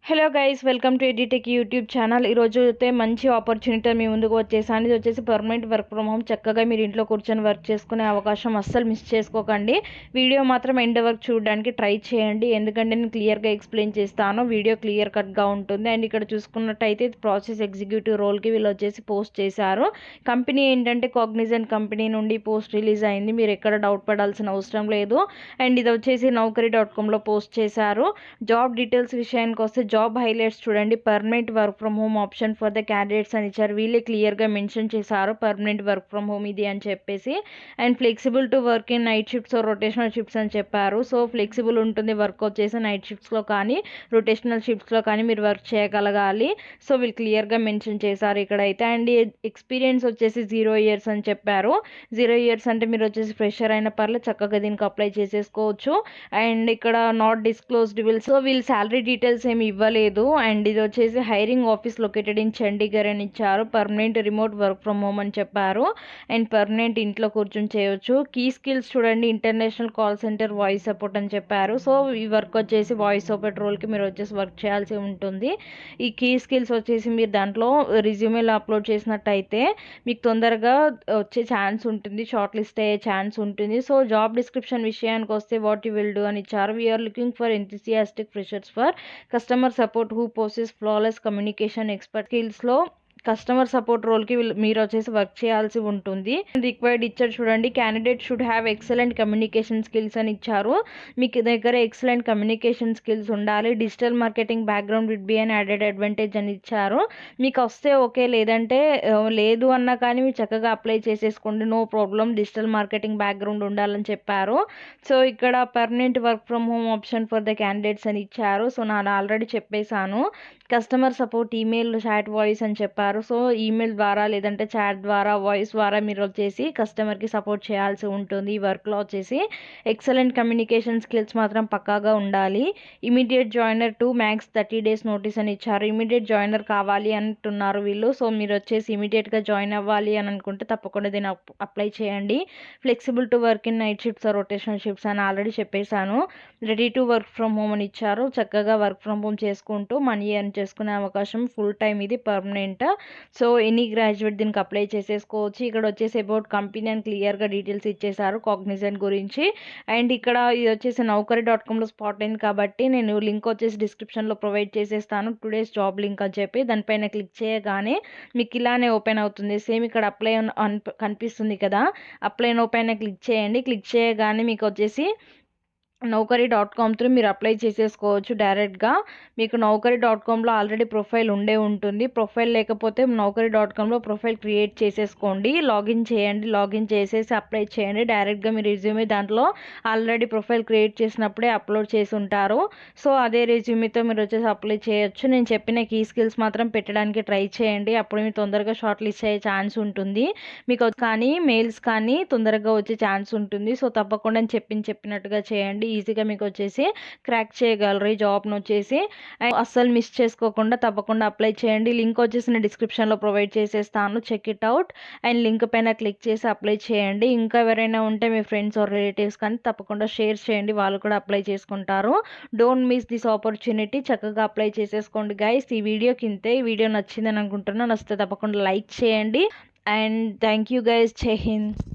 Hello guys, welcome to edu techie YouTube channel. ఈరోజు అయితే మంచి ఆపర్చునిటీ మీ ముందుకు వచ్చేసాను. ఇది వచ్చేసి పర్మనెంట్ వర్క్ ఫ్రమ్ హోమ్. చక్కగా మీరు ఇంట్లో కూర్చొని వర్క్ చేసుకునే అవకాశం అస్సలు మిస్ చేసుకోకండి. వీడియో మాత్రం ఎండ్ వరకు చూడడానికి ట్రై చేయండి, ఎందుకంటే నేను క్లియర్గా ఎక్స్ప్లెయిన్ చేస్తాను. వీడియో క్లియర్ కట్గా ఉంటుంది. అండ్ ఇక్కడ చూసుకున్నట్టయితే ప్రాసెస్ ఎగ్జిక్యూటివ్ రోల్కి వీళ్ళు వచ్చేసి పోస్ట్ చేశారు. కంపెనీ ఏంటంటే కాగ్నిజెంట్ కంపెనీ నుండి పోస్ట్ రిలీజ్ అయింది. మీరు ఎక్కడ డౌట్ పడాల్సిన అవసరం లేదు. అండ్ ఇది వచ్చేసి naukari.comలో పోస్ట్ చేశారు. జాబ్ డీటెయిల్స్ విషయానికి వస్తే జాబ్ హైలైట్స్ చూడండి. Permanent work from home option for the candidates అని ఇచ్చారు. వీళ్ళే క్లియర్గా మెన్షన్ చేశారు పర్మనెంట్ వర్క్ ఫ్రమ్ హోమ్ ఇది అని చెప్పేసి. And flexible to work in night shifts rotational shifts అని చెప్పారు. సో ఫ్లెక్సిబుల్ ఉంటుంది, వర్క్ వచ్చేసి నైట్ షిఫ్ట్స్లో కానీ రొటేషనల్ షిఫ్ట్స్లో కానీ మీరు వర్క్ చేయగలగాలి. సో వీళ్ళు క్లియర్గా మెన్షన్ చేశారు ఇక్కడైతే. అండ్ ఎక్స్పీరియన్స్ వచ్చేసి 0 years అని చెప్పారు. 0 years అంటే మీరు వచ్చేసి ఫ్రెషర్ అయిన పర్లేదు, చక్కగా దీనికి అప్లై చేసేసుకోవచ్చు. అండ్ ఇక్కడ నాట్ డిస్క్లోజ్డ్ విల్, సో వీళ్ళు శాలరీ డీటెయిల్స్ ఏమి ఇవ్వలేదు. అండ్ ఇది వచ్చేసి hiring office located in Chandigarh అని ఇచ్చారు. Permanent remote work from home అని చెప్పారు. అండ్ పర్మనెంట్ ఇంట్లో కూర్చొని చేయొచ్చు. కీ స్కిల్స్ చూడండి, international call centre voice support అని చెప్పారు. సో ఈ వర్క్ వచ్చేసి వాయిస్ సపోర్ట్ రోల్కి మీరు వచ్చేసి వర్క్ చేయాల్సి ఉంటుంది. ఈ కీ స్కిల్స్ వచ్చేసి మీరు దాంట్లో రిజ్యూమేలో అప్లోడ్ చేసినట్టయితే మీకు తొందరగా వచ్చే ఛాన్స్ ఉంటుంది, షార్ట్ లిస్ట్ అయ్యే ఛాన్స్ ఉంటుంది. సో జాబ్ డిస్క్రిప్షన్ విషయానికి వస్తే వాట్ యూ విల్ డూ అని ఇచ్చారు. We are looking for enthusiastic freshers for customer support who possess flawless communication expert స్కిల్స్లో కస్టమర్ సపోర్ట్ రోల్కి మీరు వచ్చేసి వర్క్ చేయాల్సి ఉంటుంది. రిక్వైర్డ్ ఇచ్చారు చూడండి. Candidate should have excellent communication skills అని ఇచ్చారు. మీకు దగ్గర ఎక్సలెంట్ కమ్యూనికేషన్ స్కిల్స్ ఉండాలి. Digital marketing background would be an added advantage అని ఇచ్చారు. మీకు వస్తే ఓకే, లేదంటే లేదు అన్నా కానీ మీరు చక్కగా అప్లై చేసేసుకోండి, no problem. Digital marketing background ఉండాలని చెప్పారు. సో ఇక్కడ permanent work from home option for the candidates అని ఇచ్చారు. సో నేను ఆల్రెడీ చెప్పేశాను. Customer support email, chat, voice అని చెప్పారు. సో ఈమెయిల్ ద్వారా లేదంటే చాట్ ద్వారా, వాయిస్ ద్వారా మీరు వచ్చేసి కస్టమర్కి సపోర్ట్ చేయాల్సి ఉంటుంది. ఈ వర్క్లో వచ్చేసి ఎక్సలెంట్ కమ్యూనికేషన్ స్కిల్స్ మాత్రం పక్కాగా ఉండాలి. Immediate joiner to max 30 days notice అని ఇచ్చారు. ఇమీడియట్ జాయినర్ కావాలి అంటున్నారు వీళ్ళు. సో మీరు వచ్చేసి ఇమీడియట్గా జాయిన్ అవ్వాలి అని అనుకుంటే తప్పకుండా దీన్ని అప్లై చేయండి. Flexible to work in night shifts rotational shifts అని ఆల్రెడీ చెప్పేశాను. Ready to work from home అని ఇచ్చారు. చక్కగా వర్క్ ఫ్రమ్ హోమ్ చేసుకుంటూ మనీ ఎర్న్ చేసుకునే అవకాశం, ఫుల్ టైం, ఇది పర్మనెంట్. సో ఎనీ గ్రాడ్యుయేట్ దీనికి అప్లై చేసేసుకోవచ్చు. ఇక్కడ వచ్చేసి అబౌట్ కంపెనీ అని క్లియర్గా డీటెయిల్స్ ఇచ్చేసారు కాగ్నిజెంట్ గురించి. అండ్ ఇక్కడ ఇది వచ్చేసి naukari.comలో స్పాట్ అయింది కాబట్టి నేను లింక్ వచ్చేసి డిస్క్రిప్షన్లో ప్రొవైడ్ చేసేస్తాను. టుడేస్ జాబ్ లింక్ అని చెప్పి దానిపైన క్లిక్ చేయగానే మీకు ఇలానే ఓపెన్ అవుతుంది. సేమ్ ఇక్కడ అప్లై కనిపిస్తుంది కదా, అప్లై నో పైన క్లిక్ చేయండి. క్లిక్ చేయగానే మీకు వచ్చేసి naukari.com త్రూ మీరు అప్లై చేసేసుకోవచ్చు డైరెక్ట్గా. మీకు naukari.comలో ఆల్రెడీ ప్రొఫైల్ ఉండే ఉంటుంది. ప్రొఫైల్ లేకపోతే naukari.comలో ప్రొఫైల్ క్రియేట్ చేసేసుకోండి, లాగిన్ చేయండి. లాగిన్ చేసేసి అప్లై చేయండి. డైరెక్ట్గా మీ రెజ్యూమే దాంట్లో ఆల్రెడీ ప్రొఫైల్ క్రియేట్ చేసినప్పుడే అప్లోడ్ చేసి ఉంటారు. సో అదే రెజ్యూమేతో మీరు వచ్చేసి అప్లై చేయొచ్చు. నేను చెప్పిన కీ స్కిల్స్ మాత్రం పెట్టడానికి ట్రై చేయండి, అప్పుడు మీరు తొందరగా షార్ట్ లిస్ట్ అయ్యే ఛాన్స్ ఉంటుంది. మీకు కానీ మెయిల్స్ కానీ తొందరగా వచ్చే ఛాన్స్ ఉంటుంది. సో తప్పకుండా చెప్పినట్టుగా చేయండి. ఈజీగా మీకు వచ్చేసి క్రాక్ చేయగలరు ఈ జాబ్ను వచ్చేసి. అస్సలు మిస్ చేసుకోకుండా తప్పకుండా అప్లై చేయండి. లింక్ వచ్చేసి నేను డిస్క్రిప్షన్లో ప్రొవైడ్ చేసేస్తాను, check it out. And link పైన క్లిక్ చేసి అప్లై చేయండి. ఇంకా ఎవరైనా ఉంటే మీ ఫ్రెండ్స్ ఆర్ రిలేటివ్స్ కానీ తప్పకుండా షేర్ చేయండి, వాళ్ళు కూడా అప్లై చేసుకుంటారు. Don't miss this opportunity. చక్కగా అప్లై చేసేసుకోండి గైస్. ఈ వీడియోకి ఇంతే. ఈ వీడియో నచ్చిందని అనుకుంటున్నాను. నచ్చితే తప్పకుండా లైక్ చేయండి. And thank you guys. జై హింద్.